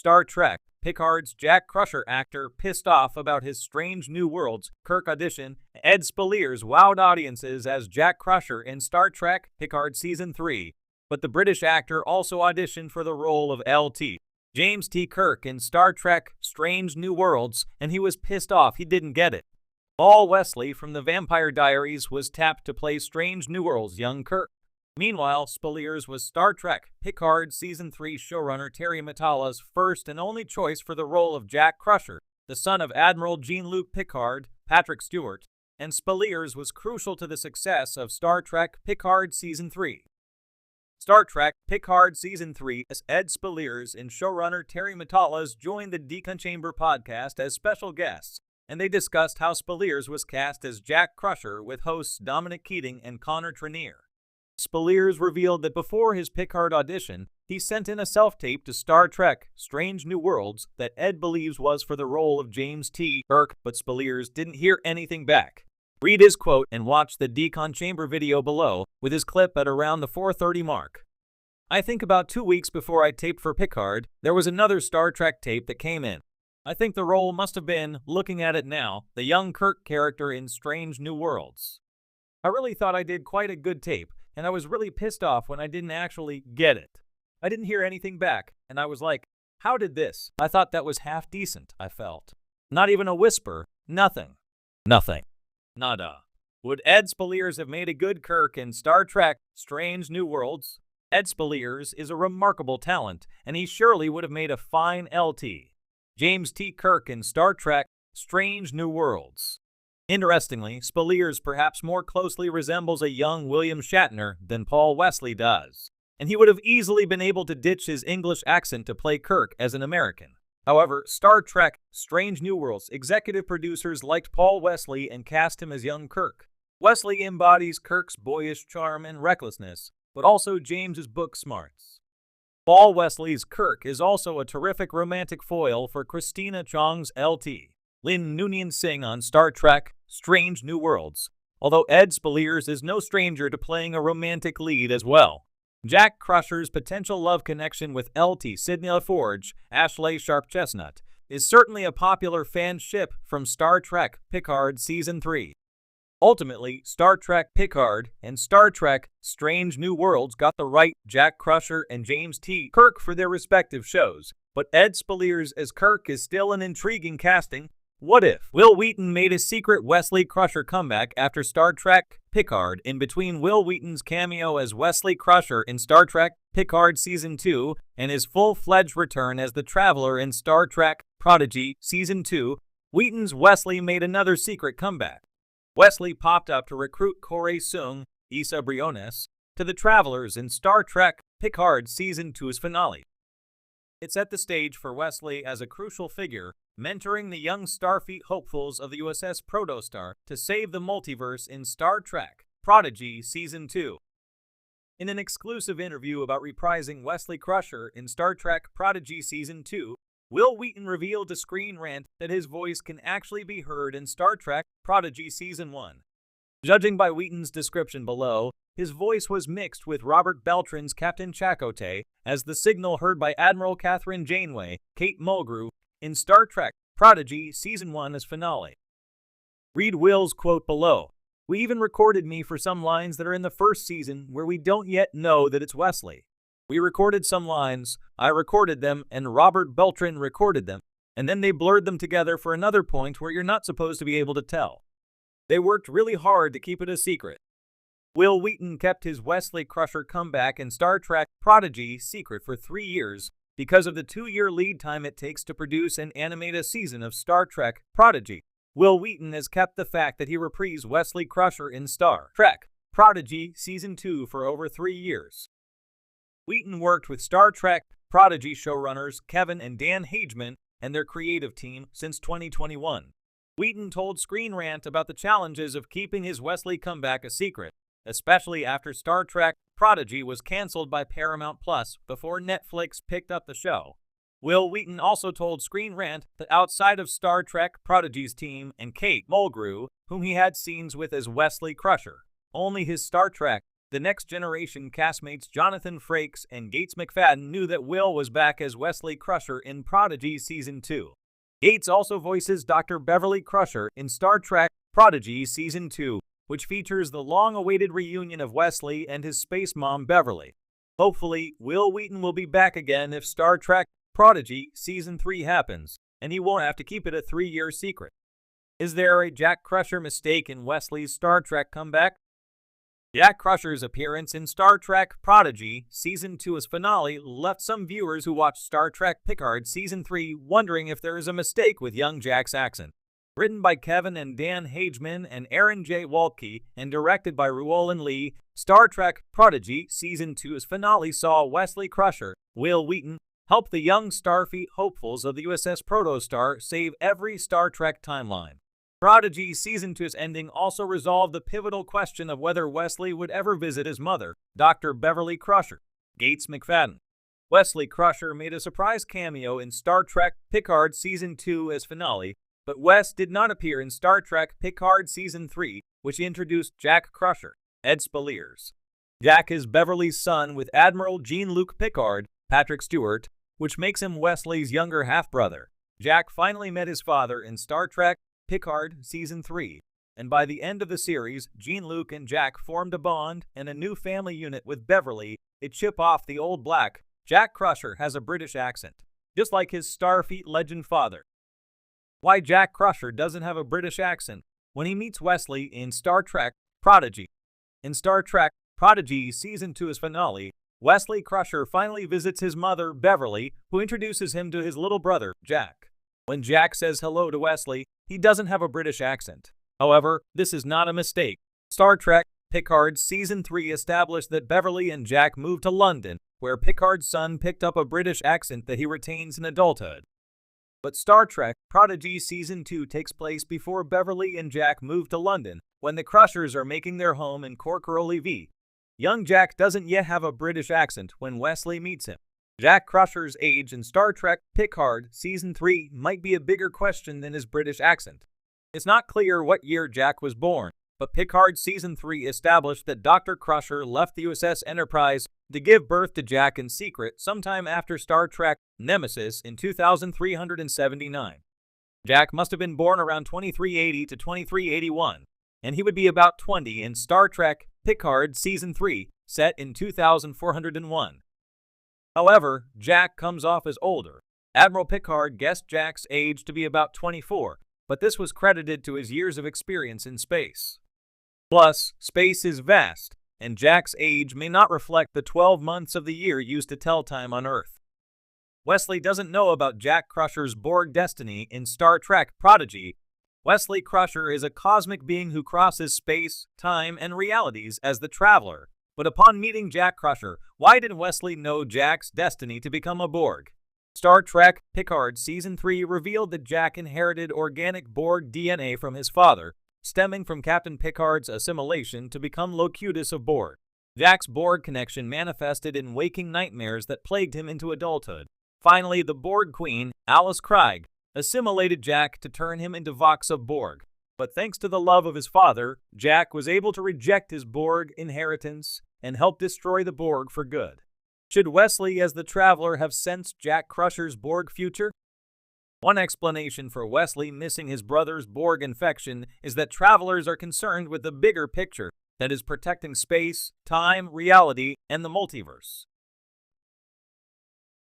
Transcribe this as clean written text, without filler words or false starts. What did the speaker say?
Star Trek, Picard's Jack Crusher actor pissed off about his Strange New Worlds Kirk audition. Ed Speleers wowed audiences as Jack Crusher in Star Trek, Picard Season 3, but the British actor also auditioned for the role of Lt. James T. Kirk in Star Trek, Strange New Worlds, and he was pissed off he didn't get it. Paul Wesley from The Vampire Diaries was tapped to play Strange New Worlds' young Kirk. Meanwhile, Speleers was Star Trek, Picard Season 3 showrunner Terry Matalla's first and only choice for the role of Jack Crusher, the son of Admiral Jean-Luc Picard, Patrick Stewart, and Speleers was crucial to the success of Star Trek, Picard Season 3. Star Trek, Picard Season 3 as Ed Speleers and showrunner Terry Matalas joined the Decon Chamber podcast as special guests, and they discussed how Speleers was cast as Jack Crusher with hosts Dominic Keating and Connor Trenier. Speleers revealed that before his Picard audition, he sent in a self-tape to Star Trek, Strange New Worlds that Ed believes was for the role of James T. Kirk, but Speleers didn't hear anything back. Read his quote and watch the Decon Chamber video below, with his clip at around the 4:30 mark. I think about 2 weeks before I taped for Picard, there was another Star Trek tape that came in. I think the role must have been, looking at it now, the young Kirk character in Strange New Worlds. I really thought I did quite a good tape, and I was really pissed off when I didn't actually get it. I didn't hear anything back, and I was like, how did this? I thought that was half decent, I felt. Not even a whisper, nothing. Nothing. Nada. Would Ed Speleers have made a good Kirk in Star Trek, Strange New Worlds? Ed Speleers is a remarkable talent, and he surely would have made a fine Lt. James T. Kirk in Star Trek, Strange New Worlds. Interestingly, Speleers perhaps more closely resembles a young William Shatner than Paul Wesley does, and he would have easily been able to ditch his English accent to play Kirk as an American. However, Star Trek, Strange New Worlds executive producers liked Paul Wesley and cast him as young Kirk. Wesley embodies Kirk's boyish charm and recklessness, but also James's book smarts. Paul Wesley's Kirk is also a terrific romantic foil for Christina Chong's Lt. Lin Noonien Singh on Star Trek, Strange New Worlds, although Ed Speleers is no stranger to playing a romantic lead as well. Jack Crusher's potential love connection with Lt. Sidney LaForge, Ashley Sharp Chestnut, is certainly a popular fan ship from Star Trek Picard Season 3. Ultimately, Star Trek Picard and Star Trek Strange New Worlds got the right Jack Crusher and James T. Kirk for their respective shows, but Ed Speleers as Kirk is still an intriguing casting. What if Wil Wheaton made a secret Wesley Crusher comeback after Star Trek Picard in between Wil Wheaton's cameo as Wesley Crusher in Star Trek Picard Season 2 and his full-fledged return as the Traveler in Star Trek Prodigy Season 2, Wheaton's Wesley made another secret comeback. Wesley popped up to recruit Corey Sung, Issa Briones, to the Travelers in Star Trek Picard Season 2's finale. It set the stage for Wesley as a crucial figure, mentoring the young Starfleet hopefuls of the USS Protostar to save the multiverse in Star Trek Prodigy Season 2. In an exclusive interview about reprising Wesley Crusher in Star Trek Prodigy Season 2, Wil Wheaton revealed to Screen Rant that his voice can actually be heard in Star Trek Prodigy Season 1. Judging by Wheaton's description below, his voice was mixed with Robert Beltran's Captain Chakotay as the signal heard by Admiral Catherine Janeway, Kate Mulgrew, in Star Trek Prodigy Season 1's finale. Read Will's quote below. We even recorded me for some lines that are in the first season where we don't yet know that it's Wesley. We recorded some lines, I recorded them, and Robert Beltran recorded them, and then they blurred them together for another point where you're not supposed to be able to tell. They worked really hard to keep it a secret. Wil Wheaton kept his Wesley Crusher comeback in Star Trek Prodigy secret for 3 years because of the 2-year lead time it takes to produce and animate a season of Star Trek Prodigy. Wil Wheaton has kept the fact that he reprised Wesley Crusher in Star Trek Prodigy Season 2 for over 3 years. Wheaton worked with Star Trek Prodigy showrunners Kevin and Dan Hageman and their creative team since 2021. Wheaton told Screen Rant about the challenges of keeping his Wesley comeback a secret, especially after Star Trek Prodigy was canceled by Paramount Plus before Netflix picked up the show. Wil Wheaton also told Screen Rant that outside of Star Trek Prodigy's team and Kate Mulgrew, whom he had scenes with as Wesley Crusher, only his Star Trek The Next Generation castmates Jonathan Frakes and Gates McFadden knew that Will was back as Wesley Crusher in Prodigy Season 2. Gates also voices Dr. Beverly Crusher in Star Trek Prodigy Season 2, which features the long-awaited reunion of Wesley and his space mom Beverly. Hopefully, Will Wheaton will be back again if Star Trek Prodigy Season 3 happens, and he won't have to keep it a 3-year secret. Is there a Jack Crusher mistake in Wesley's Star Trek comeback? Jack Crusher's appearance in Star Trek Prodigy Season 2's finale left some viewers who watched Star Trek Picard Season 3 wondering if there is a mistake with young Jack's accent. Written by Kevin and Dan Hageman and Aaron J. Waltke and directed by Ruolin Lee, Star Trek Prodigy Season 2's finale saw Wesley Crusher, Will Wheaton, help the young Starfleet hopefuls of the USS Protostar save every Star Trek timeline. Prodigy Season 2's ending also resolved the pivotal question of whether Wesley would ever visit his mother, Dr. Beverly Crusher, Gates McFadden. Wesley Crusher made a surprise cameo in Star Trek Picard Season 2 as finale, but Wes did not appear in Star Trek Picard Season 3, which introduced Jack Crusher, Ed Speleers. Jack is Beverly's son with Admiral Jean-Luc Picard, Patrick Stewart, which makes him Wesley's younger half-brother. Jack finally met his father in Star Trek Picard Season 3, and by the end of the series, Jean-Luc and Jack formed a bond and a new family unit with Beverly. It chip off the old black. Jack Crusher has a British accent, just like his Starfleet legend father. Why Jack Crusher doesn't have a British accent when he meets Wesley in Star Trek Prodigy. In Star Trek Prodigy Season 2's finale, Wesley Crusher finally visits his mother, Beverly, who introduces him to his little brother, Jack. When Jack says hello to Wesley, he doesn't have a British accent. However, this is not a mistake. Star Trek Picard Season 3 established that Beverly and Jack moved to London, where Picard's son picked up a British accent that he retains in adulthood. But Star Trek Prodigy Season 2 takes place before Beverly and Jack move to London, when the Crushers are making their home in Cork-Roly-V. Young Jack doesn't yet have a British accent when Wesley meets him. Jack Crusher's age in Star Trek Picard Season 3 might be a bigger question than his British accent. It's not clear what year Jack was born, but Picard Season 3 established that Dr. Crusher left the USS Enterprise to give birth to Jack in secret sometime after Star Trek Nemesis in 2379. Jack must have been born around 2380 to 2381, and he would be about 20 in Star Trek Picard Season 3, set in 2401. However, Jack comes off as older. Admiral Picard guessed Jack's age to be about 24, but this was credited to his years of experience in space. Plus, space is vast, and Jack's age may not reflect the 12 months of the year used to tell time on Earth. Wesley doesn't know about Jack Crusher's Borg destiny in Star Trek Prodigy. Wesley Crusher is a cosmic being who crosses space, time, and realities as the Traveler. But upon meeting Jack Crusher, why did Wesley know Jack's destiny to become a Borg? Star Trek Picard Season 3 revealed that Jack inherited organic Borg DNA from his father, stemming from Captain Picard's assimilation to become Locutus of Borg. Jack's Borg connection manifested in waking nightmares that plagued him into adulthood. Finally, the Borg Queen, Alice Craig, assimilated Jack to turn him into Vox of Borg. But thanks to the love of his father, Jack was able to reject his Borg inheritance and help destroy the Borg for good. Should Wesley as the Traveler have sensed Jack Crusher's Borg future? One explanation for Wesley missing his brother's Borg infection is that Travelers are concerned with the bigger picture, that is protecting space, time, reality, and the multiverse.